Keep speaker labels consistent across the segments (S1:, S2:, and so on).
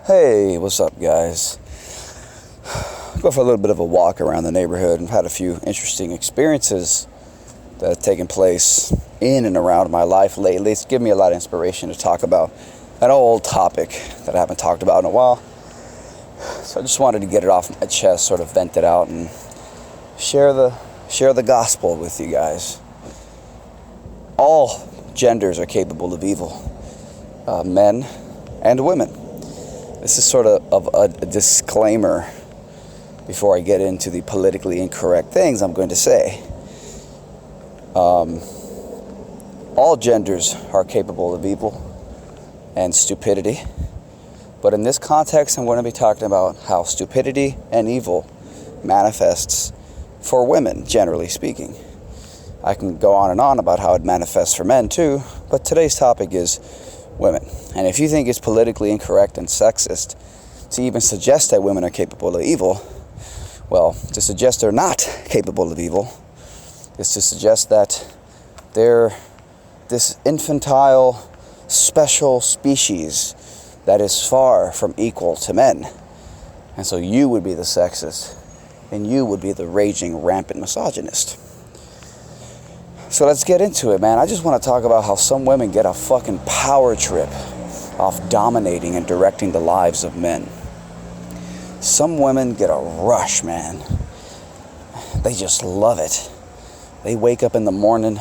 S1: Hey, what's up, guys? Go for a little bit of a walk around the neighborhood and had a few interesting experiences that have taken place in and around my life lately. It's given me a lot of inspiration to talk about an old topic that I haven't talked about in a while. So I just wanted to get it off my chest, sort of vent it out and share the gospel with you guys. All genders are capable of evil, men and women. This is sort of a disclaimer before I get into the politically incorrect things I'm going to say. All genders are capable of evil and stupidity, but in this context I'm going to be talking about how stupidity and evil manifests for women, generally speaking. I can go on and on about how it manifests for men too, but today's topic is women. And if you think it's politically incorrect and sexist to even suggest that women are capable of evil, well, to suggest they're not capable of evil is to suggest that they're this infantile, special species that is far from equal to men. And so you would be the sexist, and you would be the raging, rampant misogynist. So let's get into it, man. I just want to talk about how some women get a fucking power trip off dominating and directing the lives of men. Some women get a rush, man. They just love it. They wake up in the morning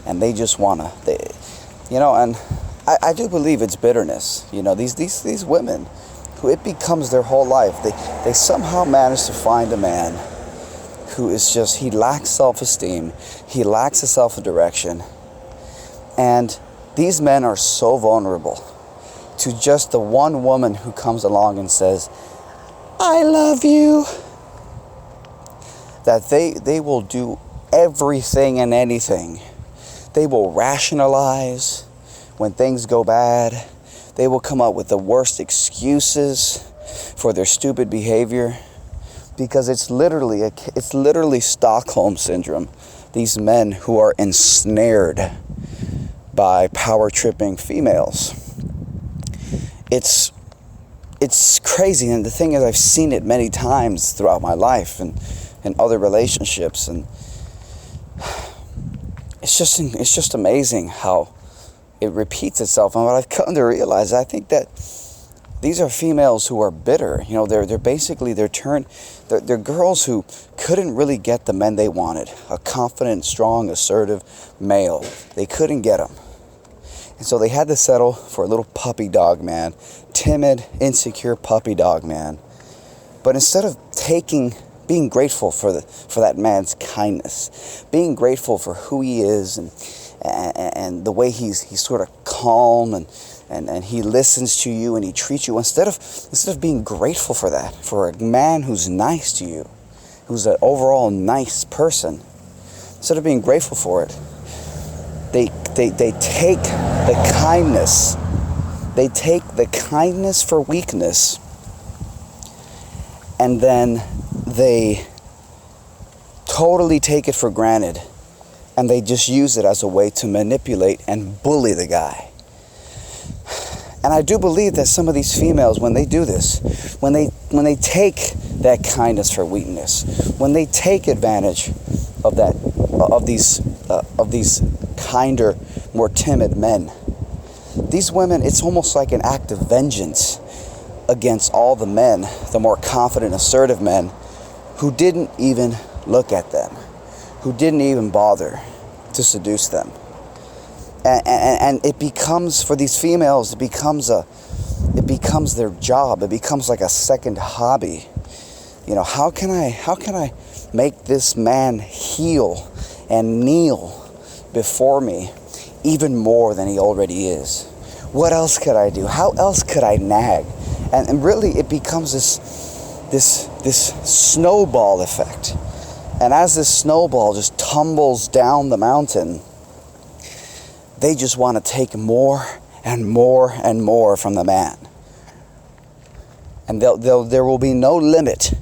S1: and they just want to, and I do believe it's bitterness. These women who it becomes their whole life, they somehow manage to find a man who is just, he lacks self-esteem, he lacks a self-direction, and these men are so vulnerable to just the one woman who comes along and says, I love you, that they will do everything and anything. They will rationalize when things go bad. They will come up with the worst excuses for their stupid behavior, because it's literally Stockholm syndrome. These men who are ensnared by power-tripping females. It's crazy, and the thing is, I've seen it many times throughout my life and in other relationships, and it's just amazing how it repeats itself. And what I've come to realize, I think that these are females who are bitter. They're basically, they're girls who couldn't really get the men they wanted. A confident, strong, assertive male. They couldn't get him. And so they had to settle for a little puppy dog man. Timid, insecure puppy dog man. But instead of being grateful for that man's kindness, being grateful for who he is and the way he's sort of calm and he listens to you and he treats you, instead of being grateful for that, for a man who's nice to you, who's an overall nice person, instead of being grateful for it, they take the kindness, for weakness, and then they totally take it for granted, and they just use it as a way to manipulate and bully the guy. And I do believe that some of these females, when they do this, when they take that kindness for weakness, when they take advantage of these kinder, more timid men, these women, it's almost like an act of vengeance against all the men, the more confident, assertive men, who didn't even look at them, who didn't even bother to seduce them. And it becomes, for these females, it becomes their job. It becomes like a second hobby. How can I make this man heel and kneel before me even more than he already is? What else could I do? How else could I nag? And really, it becomes this snowball effect. And as this snowball just tumbles down the mountain, they just want to take more and more and more from the man. And there will be no limit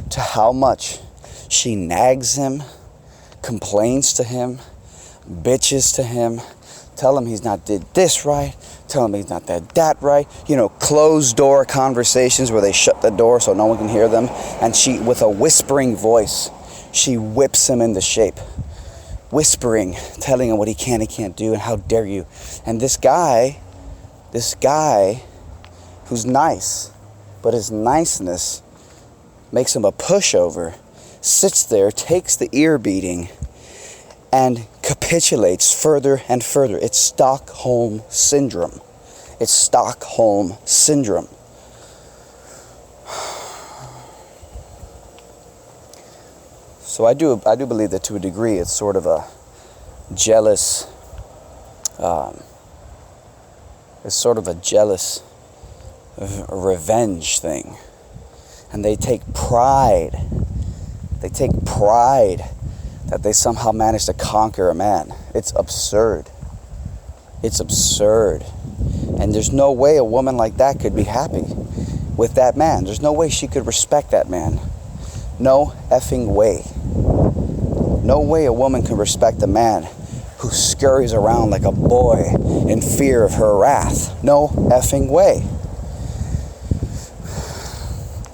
S1: to how much she nags him, complains to him, bitches to him, tell him he's not did this right, telling me it's not that right. You know, closed door conversations where they shut the door so no one can hear them. And she, with a whispering voice, she whips him into shape. Whispering, telling him what he can and can't do and how dare you. And this guy who's nice, but his niceness makes him a pushover, sits there, takes the ear beating, and capitulates further and further. It's Stockholm Syndrome. It's Stockholm Syndrome. So I do believe that to a degree it's sort of a jealous, revenge thing. And they take pride that they somehow managed to conquer a man. It's absurd. It's absurd. And there's no way a woman like that could be happy with that man. There's no way she could respect that man. No effing way. No way a woman can respect a man who scurries around like a boy in fear of her wrath. No effing way.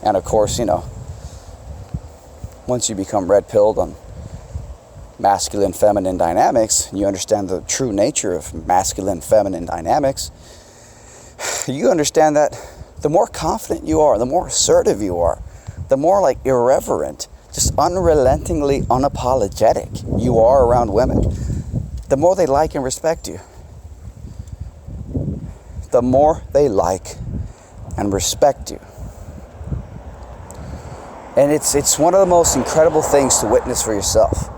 S1: And of course, you know, once you become red-pilled on masculine-feminine dynamics, and you understand the true nature of masculine-feminine dynamics, you understand that the more confident you are, the more assertive you are, the more like irreverent, just unrelentingly unapologetic you are around women, the more they like and respect you. The more they like and respect you. And it's one of the most incredible things to witness for yourself.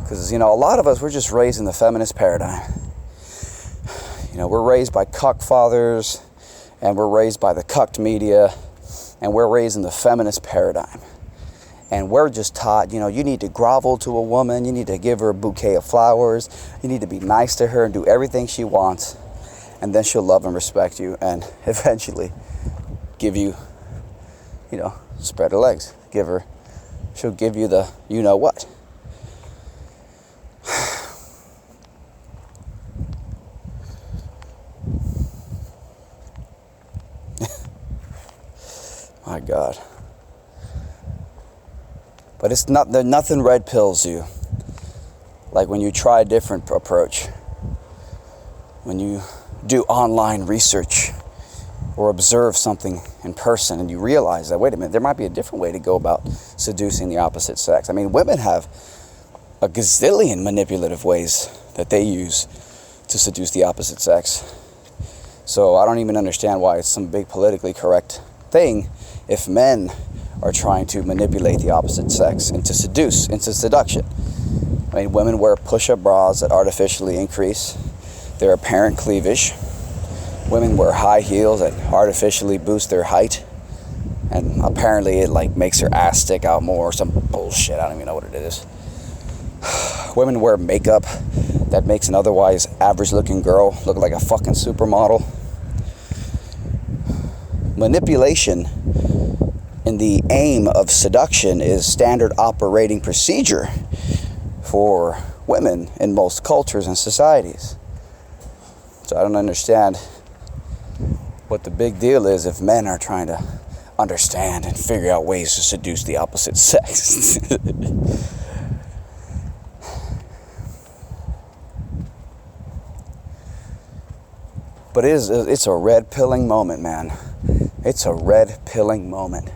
S1: Because, you know, a lot of us, we're just raised in the feminist paradigm. You know, we're raised by cuck fathers, and we're raised by the cucked media, and we're raised in the feminist paradigm. And we're just taught, you know, you need to grovel to a woman, you need to give her a bouquet of flowers, you need to be nice to her and do everything she wants, and then she'll love and respect you and eventually give you, you know, spread her legs. She'll give you the you know what. My God. But it's not, nothing red pills you. Like when you try a different approach. When you do online research or observe something in person and you realize that, wait a minute, there might be a different way to go about seducing the opposite sex. I mean, women have a gazillion manipulative ways that they use to seduce the opposite sex. So I don't even understand why it's some big politically correct thing if men are trying to manipulate the opposite sex into seduction. I mean, women wear push-up bras that artificially increase their apparent cleavage. Women wear high heels that artificially boost their height. And apparently it like makes her ass stick out more or some bullshit. I don't even know what it is. Women wear makeup that makes an otherwise average-looking girl look like a fucking supermodel. Manipulation in the aim of seduction is standard operating procedure for women in most cultures and societies. So I don't understand what the big deal is if men are trying to understand and figure out ways to seduce the opposite sex. But it's a red-pilling moment, man. It's a red-pilling moment.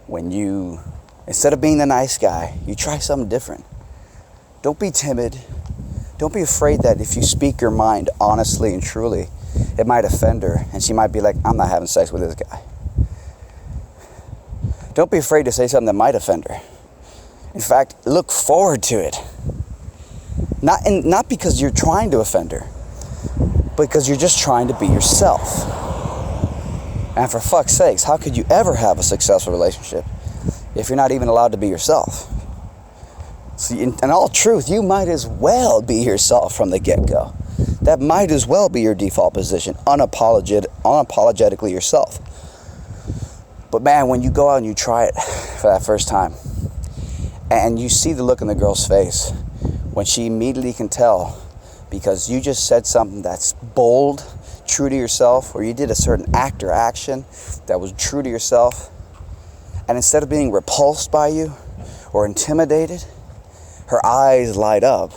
S1: When you, instead of being the nice guy, you try something different. Don't be timid. Don't be afraid that if you speak your mind honestly and truly, it might offend her, and she might be like, I'm not having sex with this guy. Don't be afraid to say something that might offend her. In fact, look forward to it. Not because you're trying to offend her, but because you're just trying to be yourself. And for fuck's sakes, how could you ever have a successful relationship if you're not even allowed to be yourself? So in all truth, you might as well be yourself from the get-go. That might as well be your default position, unapologetically yourself. But man, when you go out and you try it for that first time, and you see the look in the girl's face, when she immediately can tell, because you just said something that's bold, true to yourself, or you did a certain act or action that was true to yourself, and instead of being repulsed by you or intimidated, her eyes light up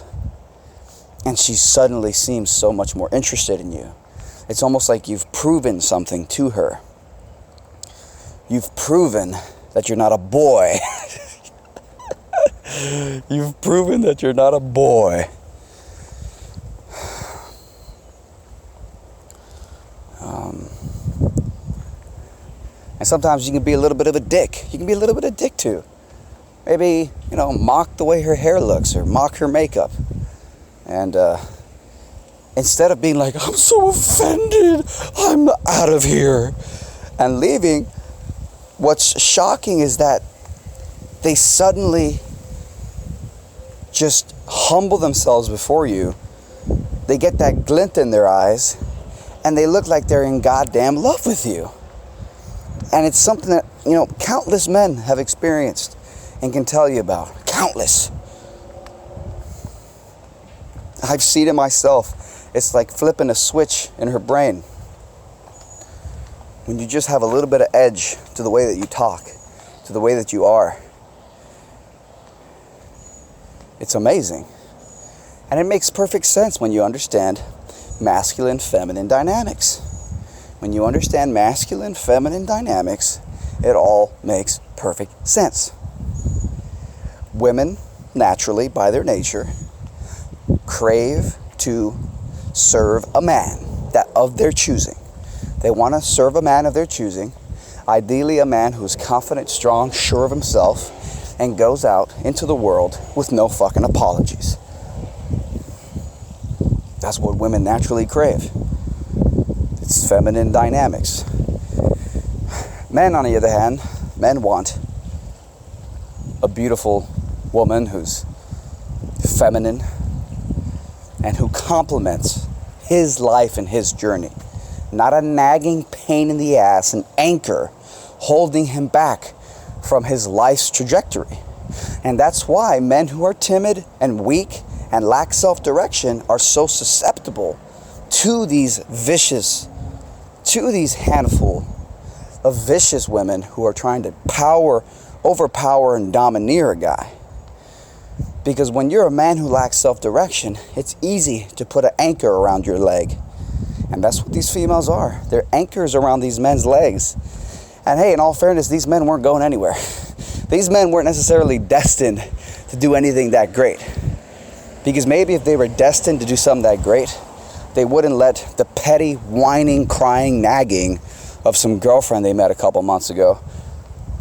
S1: and she suddenly seems so much more interested in you. It's almost like you've proven something to her. You've proven that you're not a boy. You've proven that you're not a boy. And sometimes you can be a little bit of a dick. You can be a little bit of a dick too. Maybe, mock the way her hair looks or mock her makeup. And instead of being like, I'm so offended, I'm out of here, and leaving, what's shocking is that they suddenly just humble themselves before you. They get that glint in their eyes, and they look like they're in goddamn love with you. And it's something that, countless men have experienced and can tell you about. Countless. I've seen it myself. It's like flipping a switch in her brain. When you just have a little bit of edge to the way that you talk, to the way that you are. It's amazing. And it makes perfect sense when you understand masculine, feminine dynamics. When you understand masculine, feminine dynamics, it all makes perfect sense. Women, naturally, by their nature, crave to serve a man that of their choosing. They want to serve a man of their choosing, ideally a man who's confident, strong, sure of himself, and goes out into the world with no fucking apologies. That's what women naturally crave. It's feminine dynamics. Men, on the other hand, men want a beautiful woman who's feminine and who complements his life and his journey. Not a nagging pain in the ass, an anchor holding him back from his life's trajectory. And that's why men who are timid and weak and lack self-direction are so susceptible to these handful of vicious women who are trying to overpower and domineer a guy. Because when you're a man who lacks self-direction, it's easy to put an anchor around your leg. And that's what these females are. They're anchors around these men's legs. And hey, in all fairness, these men weren't going anywhere. These men weren't necessarily destined to do anything that great. Because maybe if they were destined to do something that great, they wouldn't let the petty, whining, crying, nagging of some girlfriend they met a couple months ago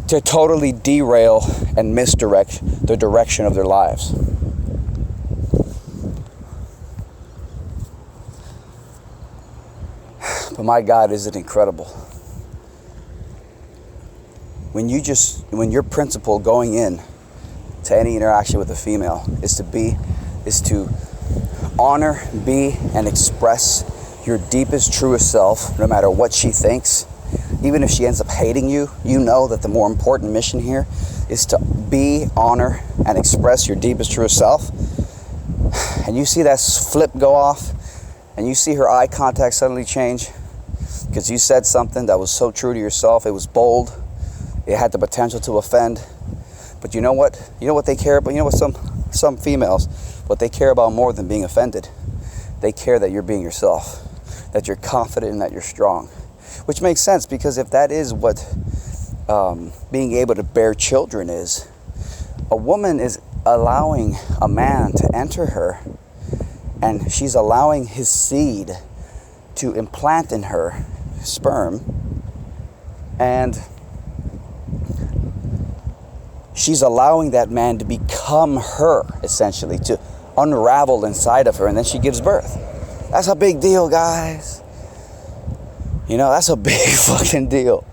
S1: to totally derail and misdirect the direction of their lives. But my God, is it incredible. When your principle going in to any interaction with a female is to honor, be, and express your deepest, truest self, no matter what she thinks. Even if she ends up hating you, you know that the more important mission here is to be, honor, and express your deepest, truest self. And you see that flip go off, and you see her eye contact suddenly change because you said something that was so true to yourself. It was bold. It had the potential to offend. But you know what? You know what they care about? You know what some females, what they care about more than being offended? They care that you're being yourself, that you're confident and that you're strong. Which makes sense, because if that is what being able to bear children is, a woman is allowing a man to enter her, and she's allowing his seed to implant in her sperm, and she's allowing that man to become her, essentially, to unravel inside of her, and then she gives birth. That's a big deal, guys. That's a big fucking deal.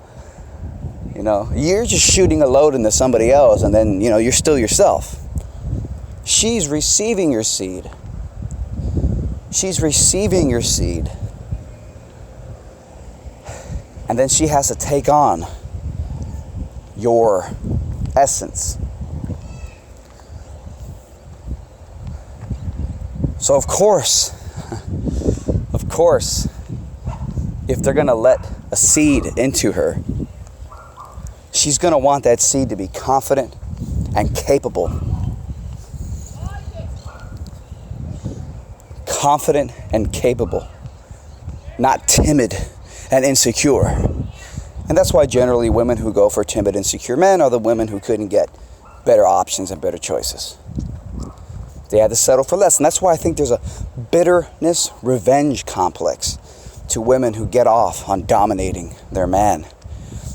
S1: You're just shooting a load into somebody else, and then, you're still yourself. She's receiving your seed. She's receiving your seed. And then she has to take on your essence. So of course, if they're going to let a seed into her, she's going to want that seed to be confident and capable. Confident and capable. Not timid and insecure. And that's why generally women who go for timid, insecure men are the women who couldn't get better options and better choices. They had to settle for less. And that's why I think there's a bitterness, revenge complex to women who get off on dominating their man.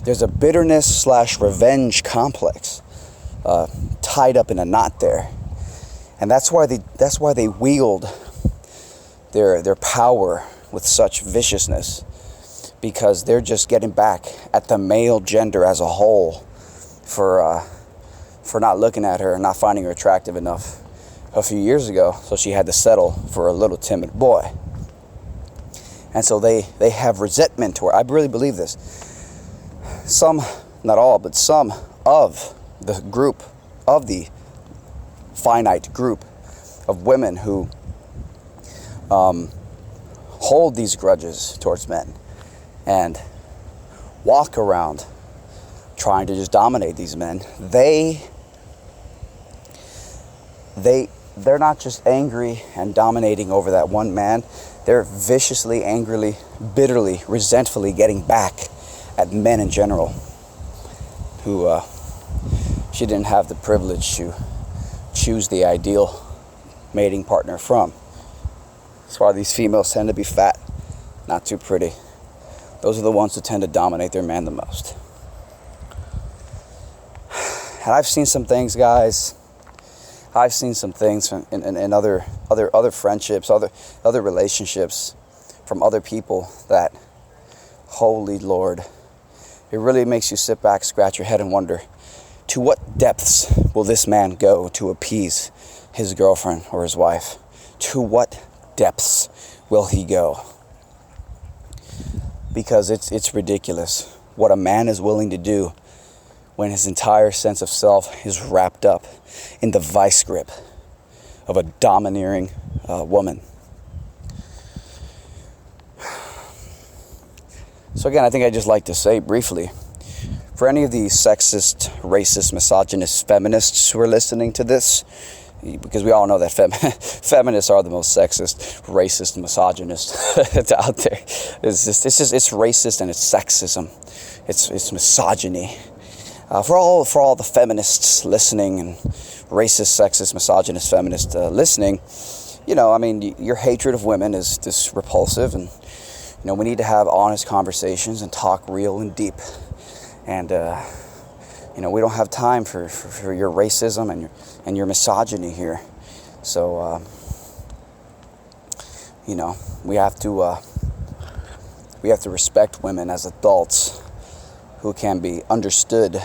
S1: There's a bitterness / revenge complex tied up in a knot there. And that's why they wield their power with such viciousness, because they're just getting back at the male gender as a whole for not looking at her and not finding her attractive enough a few years ago, so she had to settle for a little timid boy. And so they have resentment toward. I really believe this. Some, not all, but some of the group, of the finite group of women who hold these grudges towards men and walk around trying to just dominate these men, they're not just angry and dominating over that one man. They're viciously, angrily, bitterly, resentfully getting back at men in general who she didn't have the privilege to choose the ideal mating partner from. That's why these females tend to be fat, not too pretty. Those are the ones who tend to dominate their man the most. And I've seen some things, guys. I've seen some things in other friendships, other relationships from other people that, holy Lord, it really makes you sit back, scratch your head and wonder, to what depths will this man go to appease his girlfriend or his wife? To what depths will he go? Because it's ridiculous what a man is willing to do when his entire sense of self is wrapped up in the vice grip of a domineering woman. So again, I think I'd just like to say briefly, for any of these sexist, racist, misogynist feminists who are listening to this, because we all know that feminists are the most sexist, racist, misogynist out there. It's racist and it's sexism. It's misogyny. For all the feminists listening and racist, sexist, misogynist feminists listening, I mean, your hatred of women is just repulsive, and we need to have honest conversations and talk real and deep. And we don't have time for your racism and your misogyny here. So we have to respect women as adults who can be understood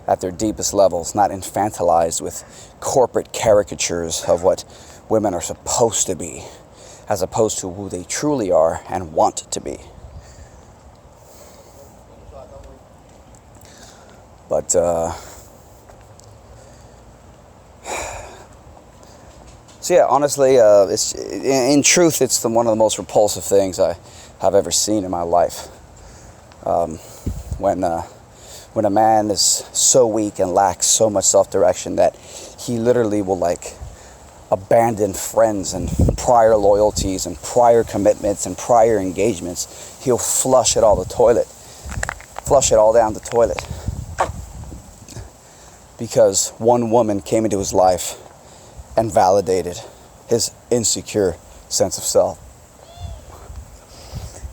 S1: at their deepest levels, not infantilized with corporate caricatures of what women are supposed to be, as opposed to who they truly are and want to be. But so yeah, honestly, it's in truth, it's one of the most repulsive things I have ever seen in my life. When a man is so weak and lacks so much self-direction that he literally will abandon friends and prior loyalties and prior commitments and prior engagements. He'll flush it all down the toilet. Because one woman came into his life and validated his insecure sense of self.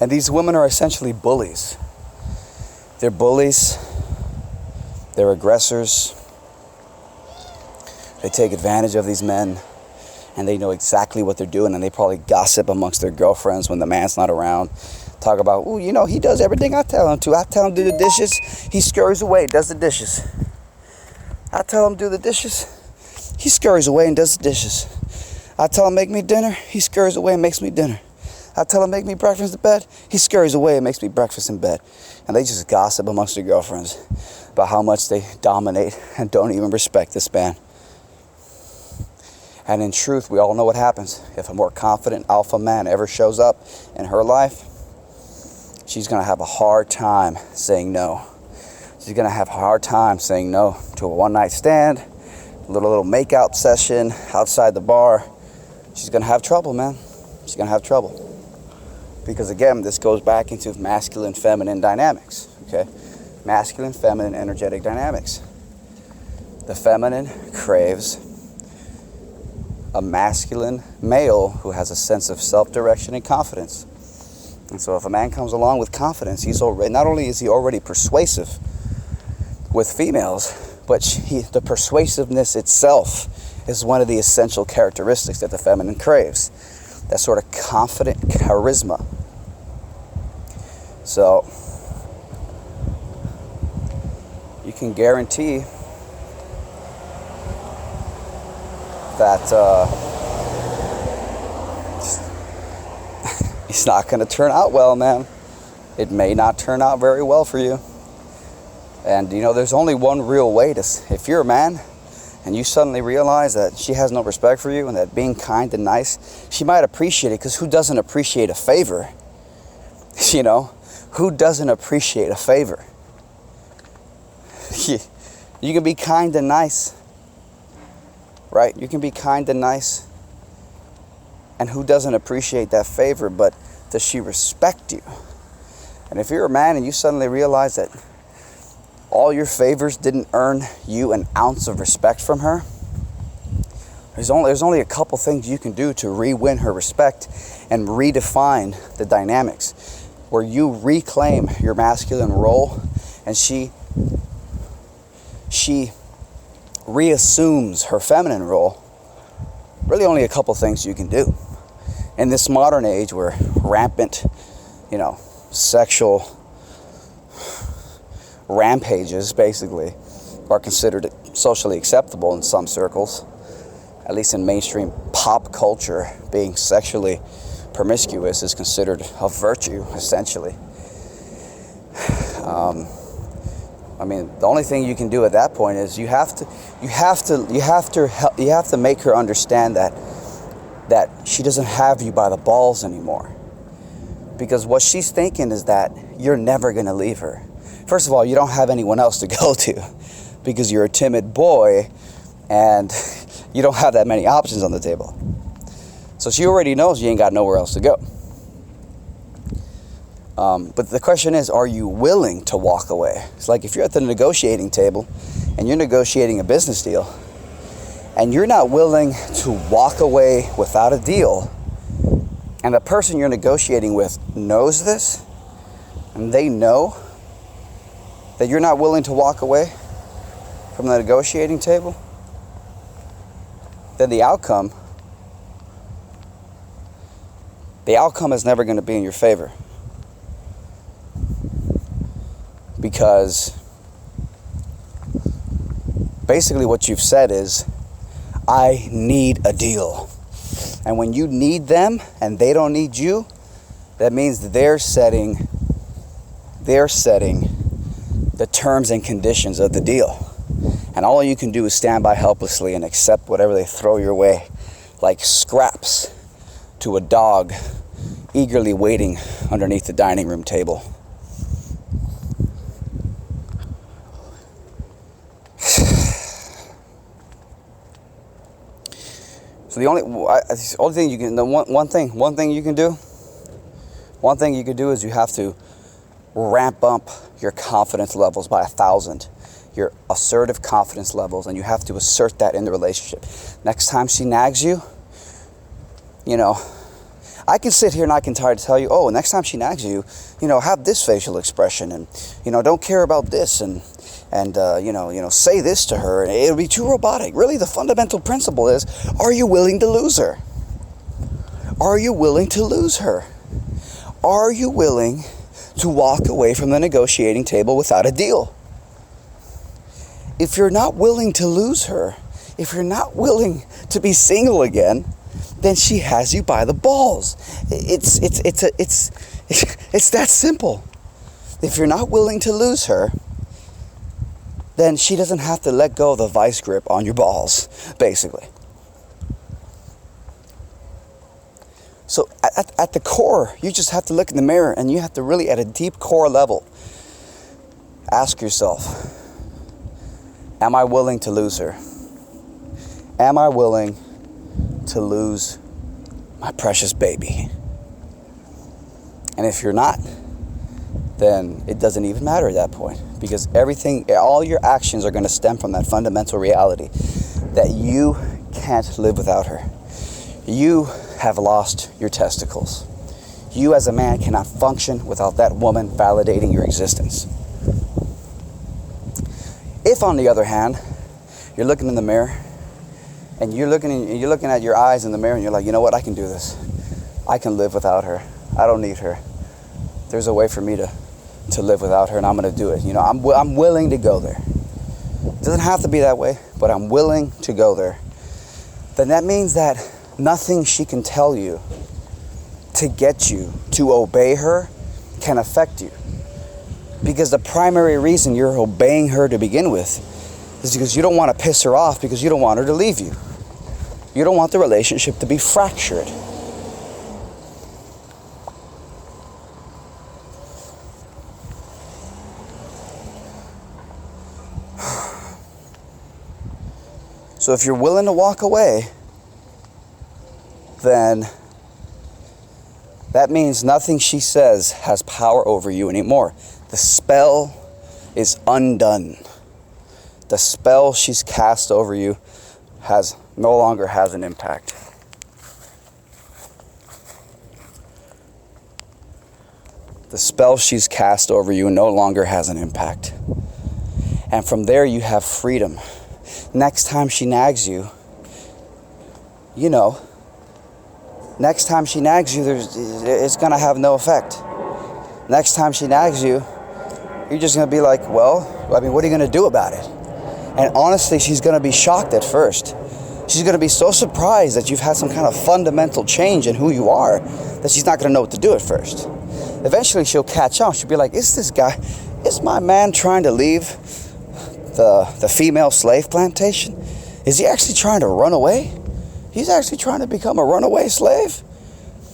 S1: And these women are essentially bullies. They're bullies. They're aggressors. They take advantage of these men, and they know exactly what they're doing, and they probably gossip amongst their girlfriends when the man's not around. Talk about, he does everything I tell him to. I tell him to do the dishes, he scurries away, does the dishes. I tell him to do the dishes, he scurries away and does the dishes. I tell him make me dinner, he scurries away and makes me dinner. I tell him make me breakfast in bed, he scurries away and makes me breakfast in bed. And they just gossip amongst their girlfriends about how much they dominate and don't even respect this man. And in truth, we all know what happens if a more confident alpha man ever shows up in her life. she's going to have a hard time saying no. She's going to have a hard time saying no to a one-night stand, a little make-out session outside the bar. She's going to have trouble, man. She's going to have trouble. Because, again, this goes back into masculine-feminine dynamics, okay? Masculine-feminine energetic dynamics. The feminine craves a masculine male who has a sense of self-direction and confidence. And so if a man comes along with confidence, he's already, not only is he already persuasive with females, but the persuasiveness itself is one of the essential characteristics that the feminine craves. That sort of confident charisma. So you can guarantee that it's not going to turn out well, man. It may not turn out very well for you. And, you know, there's only one real way to... If you're a man and you suddenly realize that she has no respect for you and that being kind and nice, she might appreciate it, because who doesn't appreciate a favor? You know? Who doesn't appreciate a favor? You can be kind and nice. Right? You can be kind and nice. And who doesn't appreciate that favor, but does she respect you? And if you're a man and you suddenly realize that all your favors didn't earn you an ounce of respect from her, there's only a couple things you can do to re-win her respect and redefine the dynamics, where you reclaim your masculine role and she reassumes her feminine role. Really only a couple things you can do. In this modern age where rampant, you know, sexual rampages basically are considered socially acceptable in some circles, at least in mainstream pop culture, being sexually promiscuous is considered a virtue, essentially. I mean, the only thing you can do at that point is you have to make her understand that she doesn't have you by the balls anymore. Because what she's thinking is that you're never going to leave her. First of all, you don't have anyone else to go to because you're a timid boy and you don't have that many options on the table. So she already knows you ain't got nowhere else to go. But the question is, are you willing to walk away? It's like if you're at the negotiating table and you're negotiating a business deal and you're not willing to walk away without a deal, and the person you're negotiating with knows this, and they know that you're not willing to walk away from the negotiating table, then the outcome is never going to be in your favor. Because basically what you've said is, I need a deal. And when you need them and they don't need you, that means they're setting the terms and conditions of the deal. And all you can do is stand by helplessly and accept whatever they throw your way, like scraps to a dog eagerly waiting underneath the dining room table. So the only thing you can, one thing you can do is you have to ramp up your confidence levels by 1,000, your assertive confidence levels, and you have to assert that in the relationship. Next time she nags you, you know, I can sit here and I can try to tell you, oh, next time she nags you, you know, have this facial expression, and, you know, don't care about this, and say this to her, and it'll be too robotic. Really, the fundamental principle is, are you willing to lose her? Are you willing to lose her? Are you willing to walk away from the negotiating table without a deal? If you're not willing to lose her, if you're not willing to be single again, then she has you by the balls. It's that simple. If you're not willing to lose her, then she doesn't have to let go of the vice grip on your balls, basically. So at the core, you just have to look in the mirror, and you have to really, at a deep core level, ask yourself, am I willing to lose her? Am I willing to lose my precious baby? And if you're not, then it doesn't even matter at that point, because all your actions are going to stem from that fundamental reality that you can't live without her. You have lost your testicles. You as a man cannot function without that woman validating your existence. If, on the other hand, you're looking in the mirror and you're looking at your eyes in the mirror and you're like, you know what, I can do this. I can live without her. I don't need her. There's a way for me to live without her, and I'm going to do it. I'm willing to go there. It doesn't have to be that way, but I'm willing to go there. Then that means that nothing she can tell you to get you to obey her can affect you. Because the primary reason you're obeying her to begin with is because you don't want to piss her off, because you don't want her to leave you. You don't want the relationship to be fractured. So if you're willing to walk away, then that means nothing she says has power over you anymore. The spell is undone. The spell she's cast over you no longer has an impact. The spell she's cast over you no longer has an impact. And from there you have freedom. Next time she nags you, next time she nags you, it's going to have no effect. Next time she nags you, you're just going to be like, well, what are you going to do about it? And honestly, she's going to be shocked at first. She's going to be so surprised that you've had some kind of fundamental change in who you are that she's not going to know what to do at first. Eventually, she'll catch on. She'll be like, is my man trying to leave the female slave plantation? Is he actually trying to run away? He's actually trying to become a runaway slave?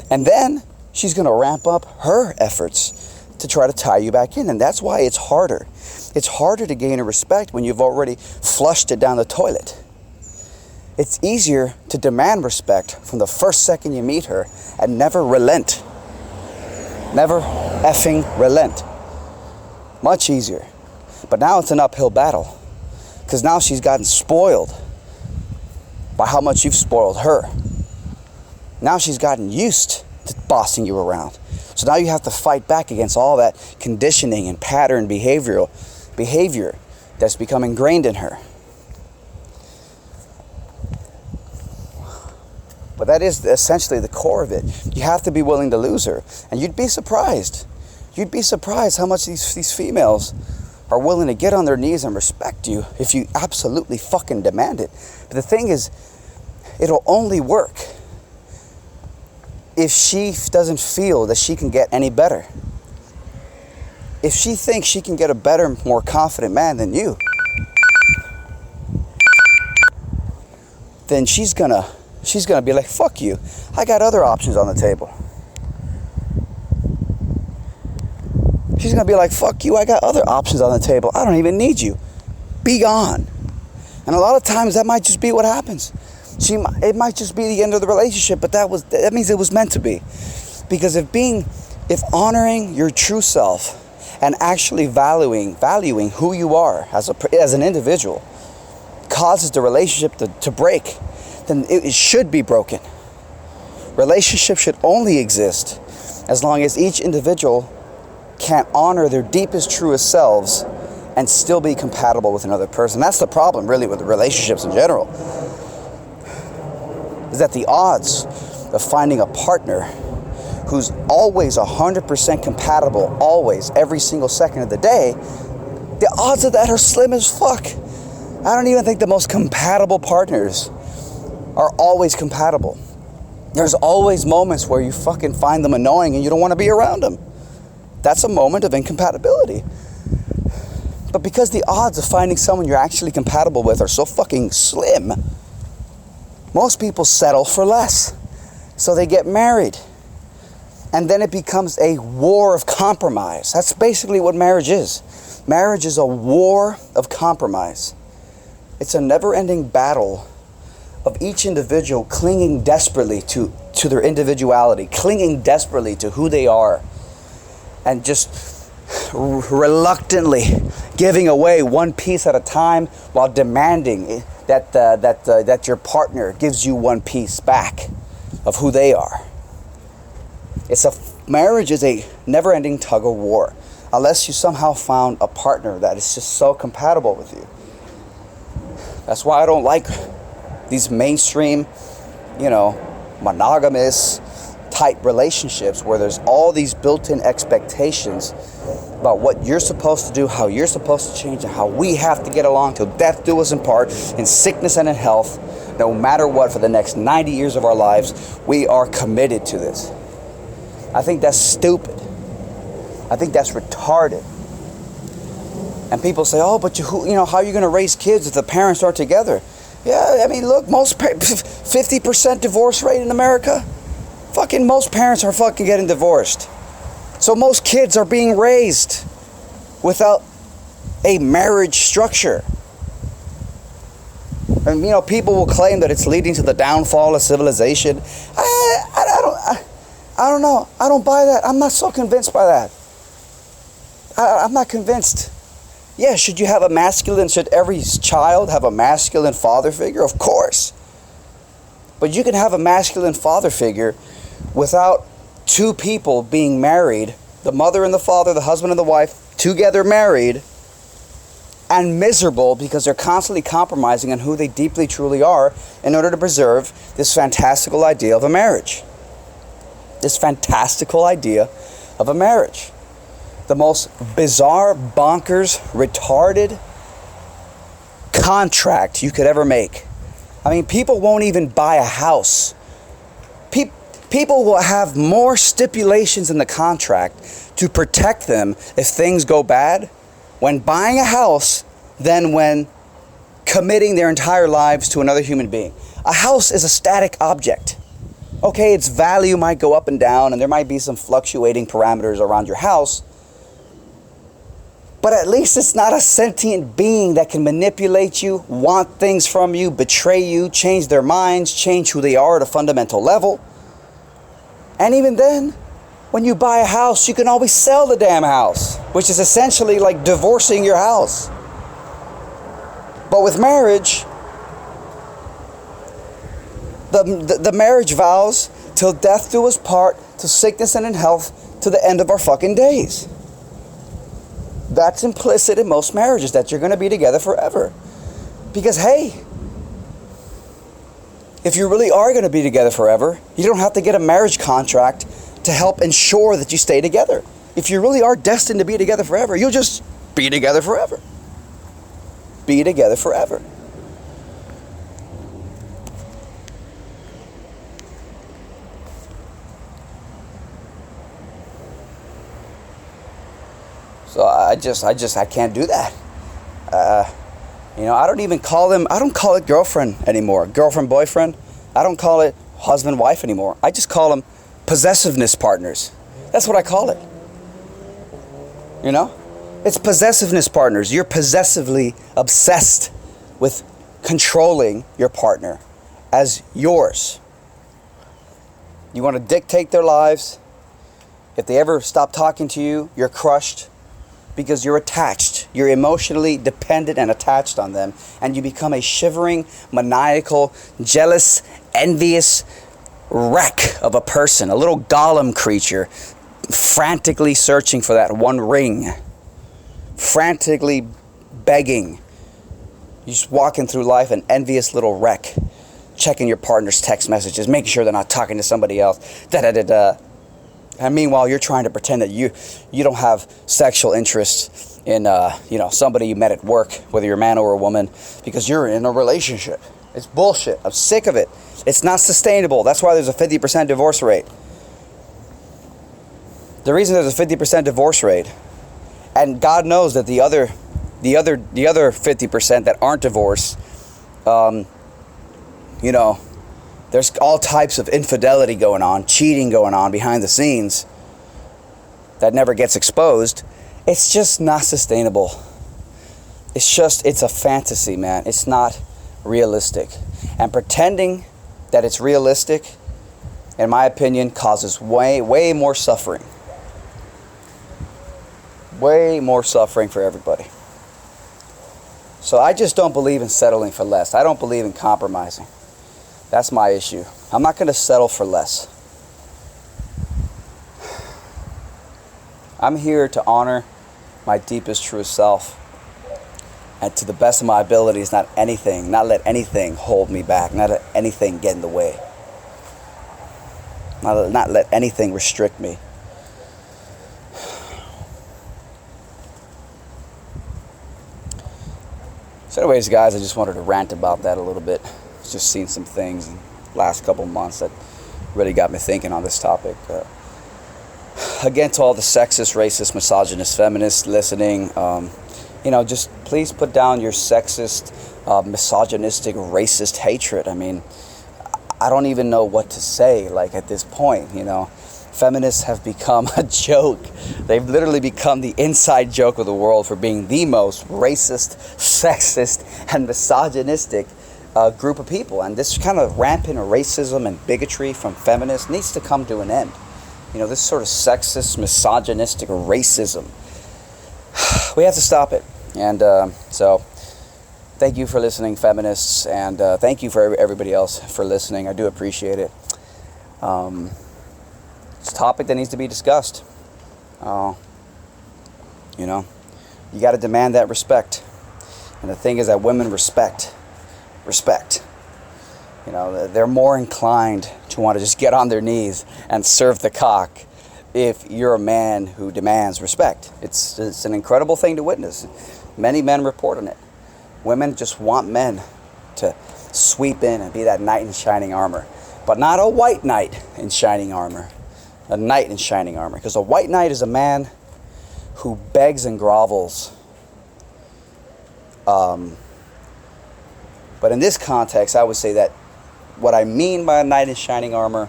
S1: And then she's going to ramp up her efforts to try to tie you back in. And that's why it's harder. It's harder to gain her respect when you've already flushed it down the toilet. It's easier to demand respect from the first second you meet her and never relent. Never effing relent. Much easier. But now it's an uphill battle, because now she's gotten spoiled by how much you've spoiled her. Now she's gotten used to bossing you around. So now you have to fight back against all that conditioning and pattern behavior that's become ingrained in her. But that is essentially the core of it. You have to be willing to lose her. And you'd be surprised. You'd be surprised how much these females are willing to get on their knees and respect you if you absolutely fucking demand it. But the thing is, it'll only work if she doesn't feel that she can get any better. If she thinks she can get a better, more confident man than you, then she's gonna be like, fuck you. I got other options on the table. She's going to be like, fuck you, I got other options on the table. I don't even need you. Be gone. And a lot of times that might just be what happens. It might just be the end of the relationship, but that means it was meant to be. Because if honoring your true self and actually valuing who you are as an individual causes the relationship to break, then it should be broken. Relationships should only exist as long as each individual can't honor their deepest, truest selves and still be compatible with another person. That's the problem, really, with relationships in general. Is that the odds of finding a partner who's always 100% compatible, always, every single second of the day, the odds of that are slim as fuck. I don't even think the most compatible partners are always compatible. There's always moments where you fucking find them annoying and you don't want to be around them. That's a moment of incompatibility. But because the odds of finding someone you're actually compatible with are so fucking slim, most people settle for less. So they get married. And then it becomes a war of compromise. That's basically what marriage is. Marriage is a war of compromise. It's a never-ending battle of each individual clinging desperately to their individuality, clinging desperately to who they are, and just reluctantly giving away one piece at a time while demanding that your partner gives you one piece back of who they are. Marriage is a never-ending tug of war, unless you somehow found a partner that is just so compatible with you. That's why I don't like these mainstream, monogamous type relationships where there's all these built-in expectations about what you're supposed to do, how you're supposed to change, and how we have to get along till death do us part, in sickness and in health. No matter what, for the next 90 years of our lives, we are committed to this. I think that's stupid. I think that's retarded. And people say, oh, but how are you going to raise kids if the parents aren't together? Yeah, I mean, look, 50% divorce rate in America. Fucking most parents are fucking getting divorced. So most kids are being raised without a marriage structure. And people will claim that it's leading to the downfall of civilization. I don't know. I don't buy that. I'm not so convinced by that. I'm not convinced. Yeah, should every child have a masculine father figure? Of course. But you can have a masculine father figure without two people being married, the mother and the father, the husband and the wife, together married, and miserable because they're constantly compromising on who they deeply truly are in order to preserve this fantastical idea of a marriage. This fantastical idea of a marriage. The most bizarre, bonkers, retarded contract you could ever make. I mean, people won't even buy a house. People will have more stipulations in the contract to protect them if things go bad when buying a house than when committing their entire lives to another human being. A house is a static object. Okay, its value might go up and down, and there might be some fluctuating parameters around your house, but at least it's not a sentient being that can manipulate you, want things from you, betray you, change their minds, change who they are at a fundamental level. And even then, when you buy a house, you can always sell the damn house, which is essentially like divorcing your house. But with marriage, the marriage vows, till death do us part, to sickness and in health, to the end of our fucking days. That's implicit in most marriages, that you're going to be together forever. Because, hey, if you really are going to be together forever, you don't have to get a marriage contract to help ensure that you stay together. If you really are destined to be together forever, you'll just be together forever. Be together forever. So I can't do that. I don't even call them, I don't call it girlfriend anymore. Girlfriend, boyfriend. I don't call it husband, wife anymore. I just call them possessiveness partners. That's what I call it. It's possessiveness partners. You're possessively obsessed with controlling your partner as yours. You want to dictate their lives. If they ever stop talking to you, you're crushed. Because you're attached. You're emotionally dependent and attached on them. And you become a shivering, maniacal, jealous, envious wreck of a person. A little golem creature. Frantically searching for that one ring. Frantically begging. You're just walking through life an envious little wreck. Checking your partner's text messages. Making sure they're not talking to somebody else. Da-da-da-da. And meanwhile, you're trying to pretend that you don't have sexual interest in somebody you met at work, whether you're a man or a woman, because you're in a relationship. It's bullshit. I'm sick of it. It's not sustainable. That's why there's a 50% divorce rate. The reason there's a 50% divorce rate, and God knows that the other 50% that aren't divorced, There's all types of infidelity going on, cheating going on behind the scenes that never gets exposed. It's just not sustainable. It's a fantasy, man. It's not realistic. And pretending that it's realistic, in my opinion, causes way more suffering. Way more suffering for everybody. So I just don't believe in settling for less. I don't believe in compromising. That's my issue. I'm not going to settle for less. I'm here to honor my deepest, truest self. And to the best of my abilities, not let anything hold me back. Not let anything get in the way. Not let anything restrict me. So anyways, guys, I just wanted to rant about that a little bit. Just seen some things in the last couple months that really got me thinking on this topic. Again, to all the sexist, racist, misogynist, feminists listening, just please put down your sexist, misogynistic, racist hatred. I mean, I don't even know what to say, at this point, Feminists have become a joke. They've literally become the inside joke of the world for being the most racist, sexist, and misogynistic group of people. And this kind of rampant racism and bigotry from feminists needs to come to an end. This sort of sexist, misogynistic racism. We have to stop it. And so thank you for listening, feminists, and thank you for everybody else for listening. I do appreciate it. It's a topic that needs to be discussed. You got to demand that respect. And the thing is that women respect. They're more inclined to want to just get on their knees and serve the cock if you're a man who demands respect. It's an incredible thing to witness. Many men report on it. Women just want men to sweep in and be that knight in shining armor. But not a white knight in shining armor. A knight in shining armor. Because a white knight is a man who begs and grovels. But in this context, I would say that what I mean by a knight in shining armor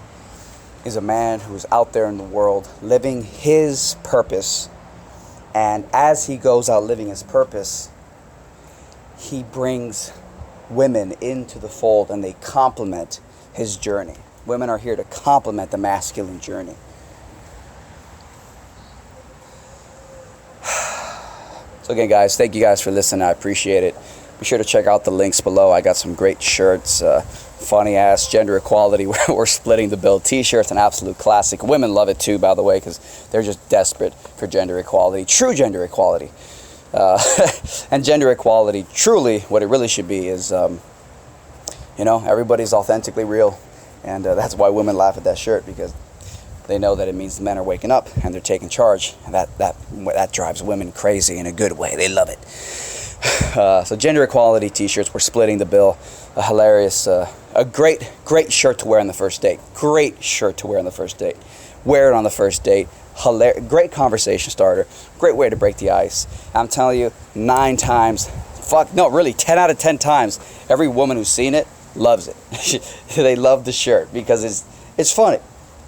S1: is a man who is out there in the world living his purpose. And as he goes out living his purpose, he brings women into the fold and they complement his journey. Women are here to complement the masculine journey. So again, guys, thank you guys for listening. I appreciate it. Be sure to check out the links below. I got some great shirts, funny ass gender equality. We're splitting the bill t-shirts, an absolute classic. Women love it too, by the way, because they're just desperate for gender equality, true gender equality. And gender equality, truly, what it really should be is, everybody's authentically real. And that's why women laugh at that shirt, because they know that it means the men are waking up and they're taking charge. And that drives women crazy in a good way. They love it. So gender equality t-shirts, we're splitting the bill. A hilarious, a great shirt to wear on the first date. Great shirt to wear on the first date. Wear it on the first date. Great conversation starter. Great way to break the ice. I'm telling you, 10 out of 10 times, every woman who's seen it loves it. They love the shirt because it's funny.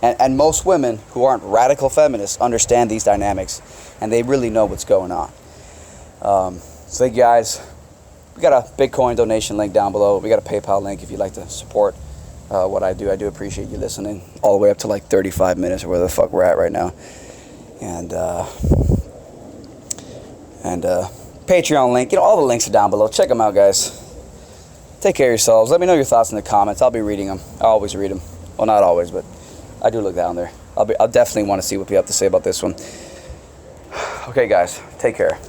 S1: And most women who aren't radical feminists understand these dynamics, and they really know what's going on. So thank you guys. We got a Bitcoin donation link down below. We got a PayPal link if you'd like to support what I do. I do appreciate you listening all the way up to 35 minutes or where the fuck we're at right now. And Patreon link. All the links are down below. Check them out, guys. Take care of yourselves. Let me know your thoughts in the comments. I'll be reading them. I always read them. Well, not always, but I do look down there. I'll definitely want to see what you have to say about this one. Okay, guys. Take care.